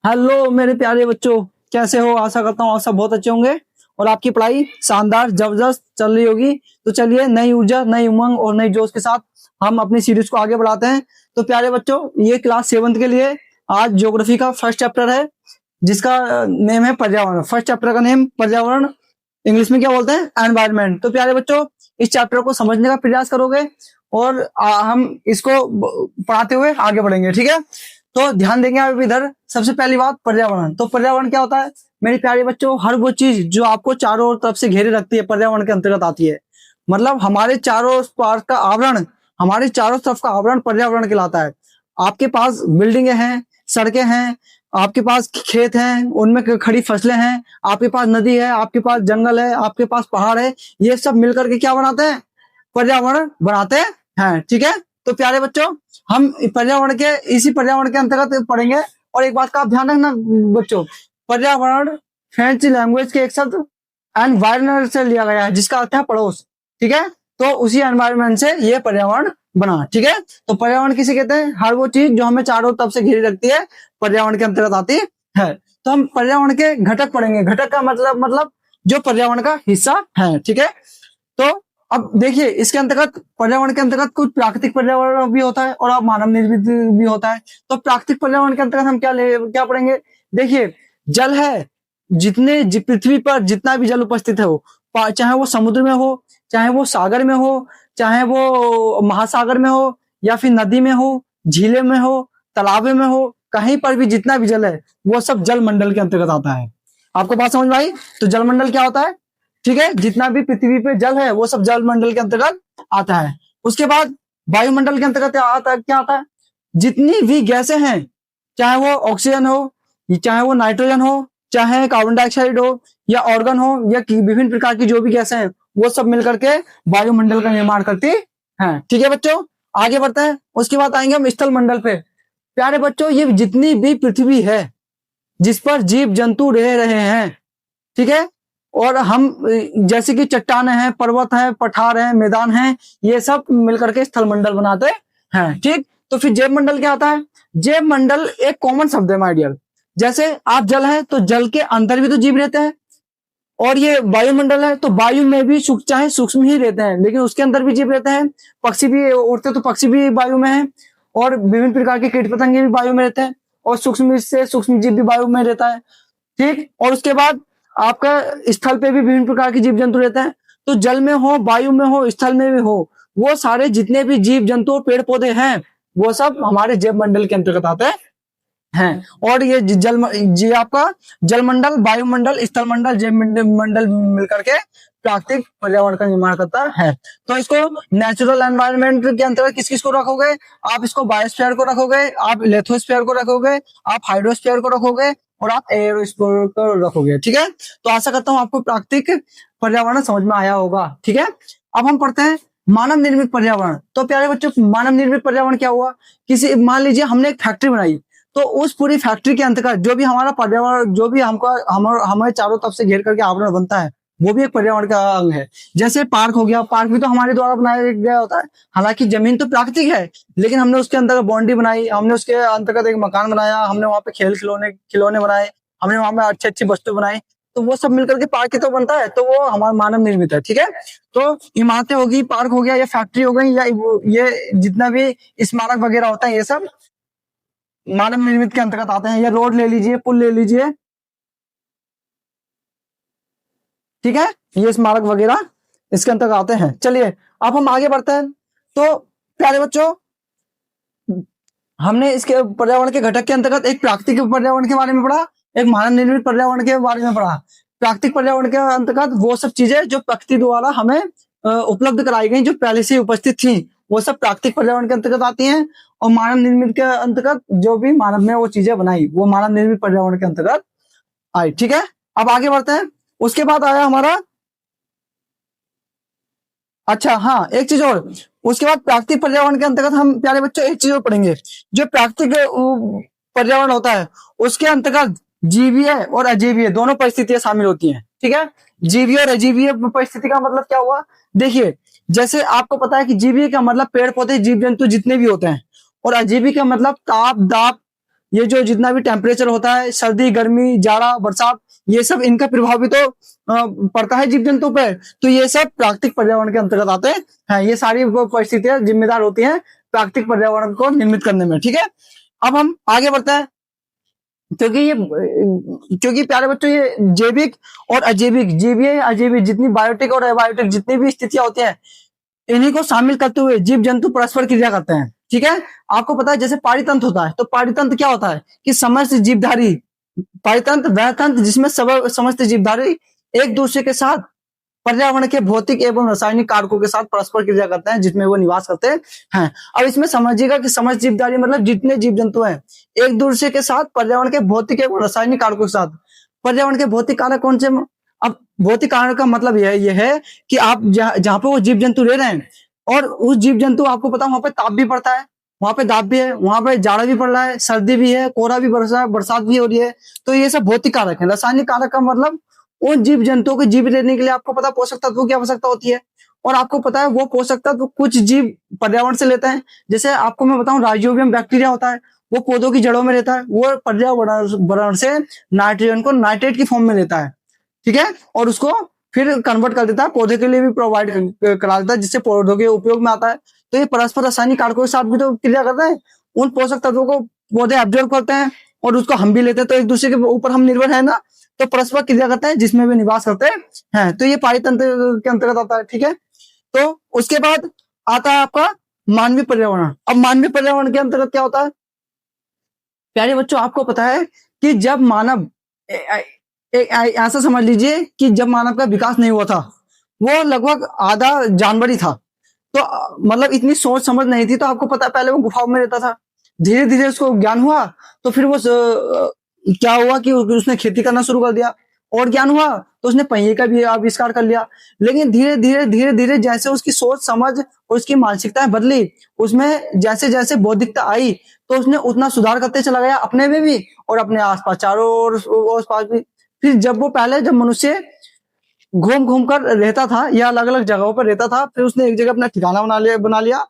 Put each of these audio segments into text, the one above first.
Hello मेरे प्यारे बच्चों, कैसे हो? आशा करता हूँ आप सब बहुत अच्छे होंगे और आपकी पढ़ाई शानदार जबरदस्त चल रही होगी। तो चलिए, नई ऊर्जा, नई उमंग और नई जोश के साथ हम अपनी सीरीज को आगे बढ़ाते हैं। तो प्यारे बच्चों, ये क्लास 7th के लिए आज ज्योग्राफी का फर्स्ट चैप्टर है, जिसका नेम है पर्यावरण। फर्स्ट चैप्टर का नेम पर्यावरण, इंग्लिश में क्या बोलते हैं? एनवायरमेंट। तो प्यारे बच्चों, इस चैप्टर को समझने का प्रयास करोगे और हम इसको पढ़ाते हुए आगे बढ़ेंगे, ठीक है? तो ध्यान देंगे आप इधर। सबसे पहली बात, पर्यावरण। तो पर्यावरण क्या होता है मेरे प्यारे बच्चों? हर वो चीज जो आपको चारों ओर तरफ से घेरे रखती है पर्यावरण के अंतर्गत आती है। मतलब हमारे चारों पार का आवरण, हमारे चारों तरफ का आवरण पर्यावरण कहलाता है। आपके पास बिल्डिंगें हैं, सड़कें हैं, आपके पास खेत हैं, उनमें खड़ी फसलें हैं, आपके पास नदी है, आपके पास जंगल है, आपके पास पहाड़ है। ये सब मिलकर के क्या बनाते हैं? पर्यावरण बनाते हैं, ठीक है? तो प्यारे बच्चों, हम पर्यावरण के, इसी पर्यावरण के अंतर्गत पढ़ेंगे। और एक बात का आप ध्यान रखना बच्चों, पर्यावरण फ्रेंच लैंग्वेज के एक शब्द एनवायरनमेंट से लिया गया है, जिसका अर्थ है पड़ोस, ठीक है? तो उसी एनवायरनमेंट से ये पर्यावरण बना, ठीक है? तो पर्यावरण किसे कहते हैं? हर वो चीज जो हमें चारों तरफ से घेरी रखती है पर्यावरण के अंतर्गत आती है। तो हम पर्यावरण के घटक पढ़ेंगे। घटक का मतलब जो पर्यावरण का हिस्सा है, ठीक है? तो अब देखिए, इसके अंतर्गत, पर्यावरण के अंतर्गत कुछ प्राकृतिक पर्यावरण भी होता है और अब मानव निर्मित भी होता है। तो प्राकृतिक पर्यावरण के अंतर्गत हम क्या पढ़ेंगे? देखिए, जल है, पृथ्वी पर जितना भी जल उपस्थित है हो, चाहे वो समुद्र में हो, चाहे वो सागर में हो, चाहे वो महासागर में हो, या फिर नदी में हो, झीले में हो, तालाबे में हो, कहीं पर भी जितना भी जल है वो सब जल मंडल के अंतर्गत आता है। आपको बात समझ में आई? तो जलमंडल क्या होता है? ठीक है, जितना भी पृथ्वी पे जल है वो सब जल मंडल के अंतर्गत आता है। उसके बाद वायुमंडल के अंतर्गत क्या आता है? जितनी भी गैसें हैं, चाहे वो ऑक्सीजन हो, चाहे वो नाइट्रोजन हो, चाहे कार्बन डाइऑक्साइड हो, या ऑर्गन हो, या विभिन्न प्रकार की जो भी गैसें हैं, वो सब मिलकर के वायुमंडल का निर्माण करती हैं, ठीक है बच्चों? आगे बढ़ते हैं। उसके बाद आएंगे हम स्थल मंडल पे। प्यारे बच्चों, ये जितनी भी पृथ्वी है जिस पर जीव जंतु रह रहे हैं, ठीक है? और हम, जैसे कि चट्टाने हैं, पर्वत है, पठार है, मैदान है, ये सब मिलकर के स्थल मंडल बनाते हैं, ठीक? तो फिर जैव मंडल क्या आता है? जैव मंडल एक कॉमन शब्द है माय डियर। जैसे आप जल है तो जल के अंदर भी तो जीव रहते हैं, और ये वायुमंडल है तो वायु में भी चाहे सूक्ष्म ही रहते हैं, लेकिन उसके अंदर भी जीव रहते हैं। पक्षी भी उड़ते तो पक्षी भी वायु में है, और विभिन्न प्रकार के कीट पतंगे भी वायु में रहते हैं, और सूक्ष्म से सूक्ष्म जीव भी वायु में रहता है, ठीक? और उसके बाद आपका स्थल पे भी विभिन्न प्रकार के जीव जंतु रहते हैं। तो जल में हो, वायु में हो, स्थल में भी हो, वो सारे जितने भी जीव जंतु और पेड़ पौधे हैं वो सब हमारे जैव मंडल के अंतर्गत आते हैं। और ये जी आपका जलमंडल, वायुमंडल, स्थल मंडल, जैव मंडल मिलकर के प्राकृतिक पर्यावरण का निर्माण करता है। तो इसको नेचुरल एनवायरनमेंट के अंतर्गत किस किस को रखोगे? आप इसको बायोस्फीयर को रखोगे, आप लिथोस्फीयर को रखोगे, आप हाइड्रोस्फीयर को रखोगे, और आप एयरोस्फीयर को रखोगे, ठीक है? तो आशा करता हूँ आपको प्राकृतिक पर्यावरण समझ में आया होगा, ठीक है? अब हम पढ़ते हैं मानव निर्मित पर्यावरण। तो प्यारे बच्चों, मानव निर्मित पर्यावरण क्या हुआ? किसी, मान लीजिए हमने एक फैक्ट्री बनाई, तो उस पूरी फैक्ट्री के अंतर्गत जो भी हमारा पर्यावरण, जो भी हमारे चारों तरफ से घेर करके आवरण बनता है, वो भी एक पर्यावरण का अंग है। जैसे पार्क हो गया, पार्क भी तो हमारे द्वारा बनाया गया होता है। हालांकि जमीन तो प्राकृतिक है, लेकिन हमने उसके अंदर बाउंड्री बनाई, हमने उसके अंतर्गत एक मकान बनाया, हमने वहां पे खिलौने बनाए, हमने वहां पे अच्छी अच्छी वस्तु बनाई, तो वो सब मिलकर के पार्क ही तो बनता है। तो वो हमारा मानव निर्मित है, ठीक है? तो इमारतें होगी, पार्क हो गया, या फैक्ट्री हो गई, या ये जितना भी स्मारक वगैरह होता है, ये सब मानव निर्मित के अंतर्गत आते हैं। या रोड ले लीजिए, पुल ले लीजिए, ठीक है? ये स्मारक वगैरह इसके अंतर्गत आते हैं। चलिए, अब हम आगे बढ़ते हैं। तो प्यारे बच्चों, हमने इसके पर्यावरण के घटक के अंतर्गत एक प्राकृतिक पर्यावरण के बारे में पढ़ा, एक मानव निर्मित पर्यावरण के बारे में पढ़ा। प्राकृतिक पर्यावरण के अंतर्गत वो सब चीजें जो प्रकृति द्वारा हमें उपलब्ध कराई गई, जो पहले से उपस्थित थी, वो सब प्राकृतिक पर्यावरण के अंतर्गत आती हैं। और मानव निर्मित के अंतर्गत जो भी मानव ने वो चीजें बनाई, वो मानव निर्मित पर्यावरण के अंतर्गत आई, ठीक है? अब आगे बढ़ते हैं। उसके बाद आया हमारा, अच्छा हाँ, एक चीज और, उसके बाद प्राकृतिक पर्यावरण के अंतर्गत हम प्यारे बच्चों एक चीज और पढ़ेंगे। जो प्राकृतिक पर्यावरण होता है, उसके अंतर्गत जीवीय और अजीवीय दोनों परिस्थितियां शामिल होती हैं, ठीक है? जीवीय और अजीवीय परिस्थिति का मतलब क्या हुआ? देखिए, जैसे आपको पता है कि जीवीय का मतलब पेड़ पौधे, जीव जंतु जितने भी होते हैं, और अजीवी का मतलब ताप, दाप, ये जो जितना भी टेम्परेचर होता है, सर्दी, गर्मी, जाड़ा, बरसात, ये सब इनका प्रभाव भी तो पड़ता है जीव जंतु पर। तो ये सब प्राकृतिक पर्यावरण के अंतर्गत आते हैं। ये सारी वो परिस्थितियां जिम्मेदार होती हैं प्राकृतिक पर्यावरण को निर्मित करने में। ठीक है, अब हम आगे बढ़ते हैं। क्योंकि प्यारे बच्चों, ये जैविक और अजैविक, जीवीय अजैविक, जितनी बायोटिक और अबायोटिक जितनी भी स्थितियां होती हैं, इन्हीं को शामिल करते हुए जीव जंतु परस्पर क्रिया करते हैं। ठीक है, आपको पता है जैसे पारितंत्र होता है, तो पारितंत्र क्या होता है कि समस्त जीवधारी, पारितंत्र वह तंत्र जिसमें समस्त जीवधारी एक दूसरे के साथ पर्यावरण के भौतिक एवं रासायनिक कारकों के साथ परस्पर क्रिया करते हैं, जिसमें वो निवास करते हैं। अब इसमें समझिएगा कि समस्त जीवधारी मतलब जितने जीव जंतु हैं एक दूसरे के साथ पर्यावरण के भौतिक एवं रासायनिक कारकों के साथ। पर्यावरण के भौतिक कारक कौन से? अब भौतिक कारक का मतलब यह है कि आप जहां पे वो जीव जंतु रह रहे हैं, और उस जीव जंतु, आपको पता वहां पे ताप भी पड़ता है, वहां पे दाब भी है, वहां पे जाड़ा भी पड़ रहा है, सर्दी भी है, कोहरा भी बरसा है, बरसात भी हो रही है। तो ये सब भौतिक कारक है। रासायनिक कारक का मतलब उन जीव जंतुओं के जीवित रहने के लिए आपको पता पोषक तत्वों की आवश्यकता होती है, और आपको पता है वो पोषक तत्व कुछ जीव पर्यावरण से लेते हैं। जैसे आपको मैं बताऊं, राइजोबियम बैक्टीरिया होता है, वो पौधों की जड़ों में रहता है, वो पर्यावरण से नाइट्रोजन को नाइट्रेट की फॉर्म में लेता है। ठीक है, और उसको फिर कन्वर्ट कर देता है, पौधे के लिए भी प्रोवाइड करा देता है, जिससे पौधों के उपयोग में आता है। तो ये परस्पर रासायनिक कारकों के साथ भी तो क्रिया करते हैं। उन पोषक तत्वों को पौधे एब्जॉर्ब करते हैं और उसको हम भी लेते हैं, तो एक दूसरे के ऊपर हम निर्भर है ना, तो परस्पर क्रिया करते हैं जिसमें वे निवास करते हैं। तो ये पारितंत्र के अंतर्गत आता है। ठीक है, तो उसके बाद आता है आपका मानवीय पर्यावरण। अब मानवीय पर्यावरण के अंतर्गत क्या होता है प्यारे बच्चों? आपको पता है कि जब मानव, ऐसा समझ लीजिए कि जब मानव का विकास नहीं हुआ था, वो लगभग आधा जानवर ही था। तो मतलब इतनी सोच समझ नहीं थी। तो आपको पता है पहले वो गुफाओं में रहता था, धीरे धीरे उसको ज्ञान हुआ, तो फिर वो क्या हुआ कि उसने खेती करना शुरू कर दिया, और ज्ञान हुआ तो उसने पहिए का भी आविष्कार कर लिया। लेकिन धीरे धीरे जैसे उसकी सोच समझ और उसकी मानसिकताएं बदली, उसमें जैसे जैसे बौद्धिकता आई, तो उसने उतना सुधार करते चला गया अपने में भी और अपने आसपास चारों ओर आसपास भी। फिर जब मनुष्य घूम घूम कर रहता था या अलग अलग जगहों पर रहता था, फिर उसने एक जगह अपना ठिकाना बना लिया।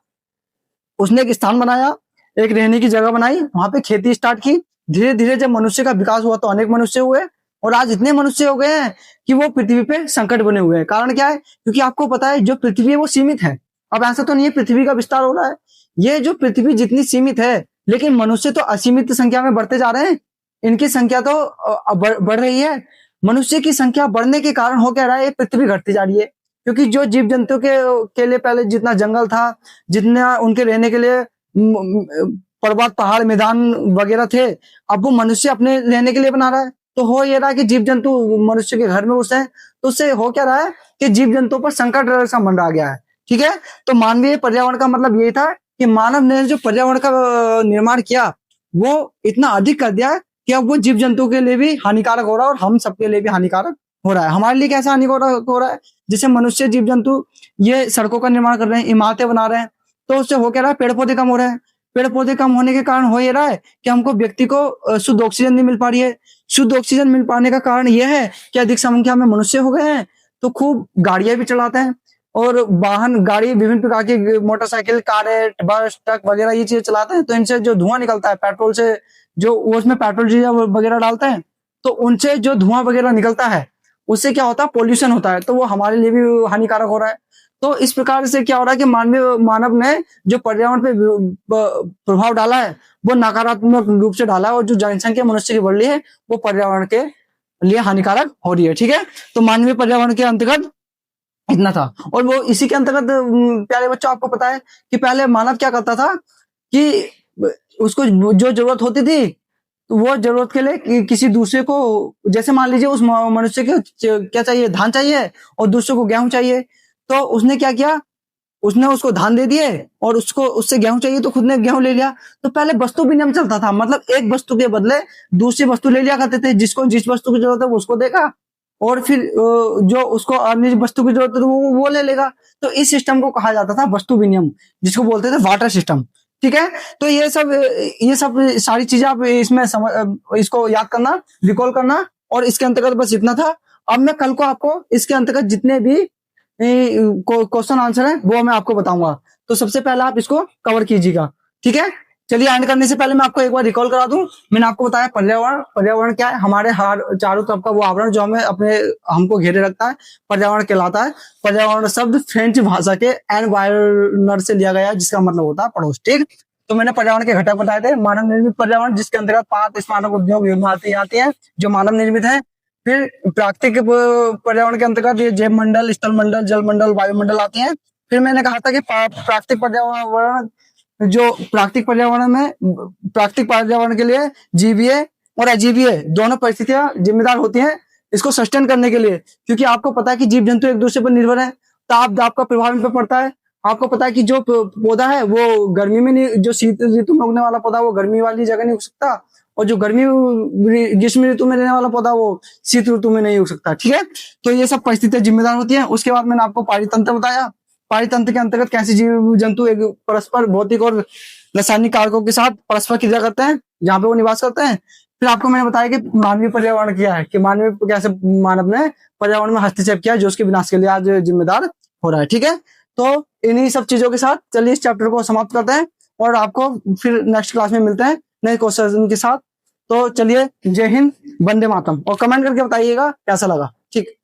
उसने एक स्थान बनाया, एक रहने की जगह बनाई, वहां पे खेती स्टार्ट की। धीरे धीरे जब मनुष्य का विकास हुआ तो अनेक मनुष्य हुए, और आज इतने मनुष्य हो गए हैं कि वो पृथ्वी पे संकट बने हुए हैं। कारण क्या है? क्योंकि आपको पता है जो पृथ्वी है वो सीमित है। अब ऐसा तो नहीं है पृथ्वी का विस्तार हो रहा है, ये जो पृथ्वी जितनी सीमित है, लेकिन मनुष्य तो असीमित संख्या में बढ़ते जा रहे हैं। इनकी संख्या तो बढ़ रही है। मनुष्य की संख्या बढ़ने के कारण हो क्या रहा है? ये पृथ्वी घटती जा रही है। क्योंकि जो जीव जंतु के लिए पहले जितना जंगल था, जितना उनके रहने के लिए पर्वत, पहाड़, मैदान वगैरह थे, अब वो मनुष्य अपने रहने के लिए बना रहा है। तो हो ये रहा कि जीव जंतु मनुष्य के घर में घुसे हैं, तो उससे हो क्या रहा है कि जीव जंतुओं पर संकट सा मंडरा गया है। ठीक है, तो मानवीय पर्यावरण का मतलब यही था कि मानव ने जो पर्यावरण का निर्माण किया, वो इतना अधिक कर दिया कि अब वो जीव जंतु के लिए भी हानिकारक हो रहा है और हम सबके लिए भी हानिकारक हो रहा है। हमारे लिए कैसा हानिकारक हो रहा है? जैसे मनुष्य, जीव जंतु ये सड़कों का निर्माण कर रहे हैं, इमारतें बना रहे हैं, तो उससे हो क्या रहा है? पेड़ पौधे कम हो रहे हैं। पेड़ पौधे कम होने के कारण हो ये रहा है कि हमको व्यक्ति को शुद्ध ऑक्सीजन नहीं मिल पा रही है। शुद्ध ऑक्सीजन मिल पाने का कारण यह है कि अधिक संख्या में मनुष्य हो गए हैं, तो खूब गाड़ियां भी चलाते हैं, और वाहन, गाड़ी, विभिन्न प्रकार की मोटरसाइकिल, कारें, बस, ट्रक वगैरह ये चीजें चलाते हैं। तो इनसे जो धुआं निकलता है पेट्रोल से, जो वो उसमें पेट्रोल डीजल वगैरह डालते हैं, तो उनसे जो धुआं वगैरह निकलता है, उससे क्या होता है? पोल्यूशन होता है। तो वो हमारे लिए भी हानिकारक हो रहा है। तो इस प्रकार से क्या हो रहा है कि मानव ने जो पर्यावरण पे प्रभाव डाला है, वो नकारात्मक रूप से डाला है, और जो जनसंख्या मनुष्य की बढ़ रही है, वो पर्यावरण के लिए हानिकारक हो रही है। ठीक है, तो मानवीय पर्यावरण के अंतर्गत इतना था। और वो इसी के अंतर्गत प्यारे बच्चों, आपको पता है कि पहले मानव क्या करता था कि उसको जो जरूरत होती थी, तो वो जरूरत के लिए किसी दूसरे को, जैसे मान लीजिए उस मनुष्य को क्या चाहिए? धान चाहिए, और दूसरे को गेहूं चाहिए। तो उसने क्या किया? उसने उसको धान दे दिए, और उसको उससे गेहूं चाहिए तो खुद ने गेहूं ले लिया। तो पहले वस्तु विनिमय चलता था, मतलब एक वस्तु के बदले दूसरी वस्तु ले लिया करते थे। जिसको जिस वस्तु की जरूरत है वो उसको देगा, और फिर जो उसको अन्य वस्तु की जरूरत है वो ले लेगा। तो इस सिस्टम को कहा जाता था वस्तु विनिमय, जिसको बोलते थे वाटर सिस्टम। ठीक है, तो ये सब सारी चीजें आप इसमें इसको याद करना, रिकॉल करना, और इसके अंतर्गत बस इतना था। अब मैं कल को आपको इसके अंतर्गत जितने भी क्वेश्चन आंसर है वो मैं आपको बताऊंगा। तो सबसे पहले आप इसको कवर कीजिएगा। ठीक है, चलिए एंड करने से पहले मैं आपको एक बार रिकॉल करा दूं। मैंने आपको बताया पर्यावरण, पर्यावरण क्या है, हमारे हर चारों तरफ का वो आवरण जो हमें अपने हमको घेरे रखता है, पर्यावरण कहलाता है। पर्यावरण शब्द फ्रेंच भाषा के एनवायरनर से लिया गया है, जिसका मतलब होता है पड़ोस। ठीक, तो मैंने पर्यावरण के घटक बताए थे। मानव निर्मित पर्यावरण, जिसके अंतर्गत 5 स्मारक उद्योग इमारतें आती हैं जो मानव निर्मित है। फिर प्राकृतिक पर्यावरण के अंतर्गत ये जैव मंडल, स्थल मंडल, जल मंडल, वायुमंडल आते हैं। फिर मैंने कहा था कि प्राकृतिक पर्यावरण, जो प्राकृतिक पर्यावरण में, प्राकृतिक पर्यावरण के लिए जीवीय और अजीवीय दोनों परिस्थितियां जिम्मेदार होती हैं इसको सस्टेन करने के लिए, क्योंकि आपको पता है कि जीव जंतु एक दूसरे पर निर्भर है, ताप दाप का प्रभाव इन पर पड़ता है। आपको पता है कि जो पौधा है वो गर्मी में नहीं, जो शीत ऋतु में उगने वाला पौधा वो गर्मी वाली जगह नहीं उग सकता, और जो ग्रीष्म ऋतु में रहने वाला पौधा वो शीत ऋतु में नहीं उग सकता। ठीक है, तो ये सब परिस्थितियां जिम्मेदार होती हैं। उसके बाद मैंने आपको पारितंत्र बताया। पारितंत्र के अंतर्गत कैसे जीव जंतु एक परस्पर भौतिक और रासायनिक कारकों के साथ परस्पर क्रिया करते हैं जहाँ पे वो निवास करते हैं। फिर आपको मैंने बताया कि मानवीय पर्यावरण क्या है, कि मानवीय कैसे मानव ने पर्यावरण में हस्तक्षेप किया जो उसके विनाश के लिए आज जिम्मेदार हो रहा है। ठीक है, तो इन्हीं सब चीजों के साथ चलिए इस चैप्टर को समाप्त करते हैं और आपको फिर नेक्स्ट क्लास में मिलते हैं नए क्वेश्चन के साथ। तो चलिए, जय हिंद, वंदे मातरम, और कमेंट करके बताइएगा कैसा लगा। ठीक।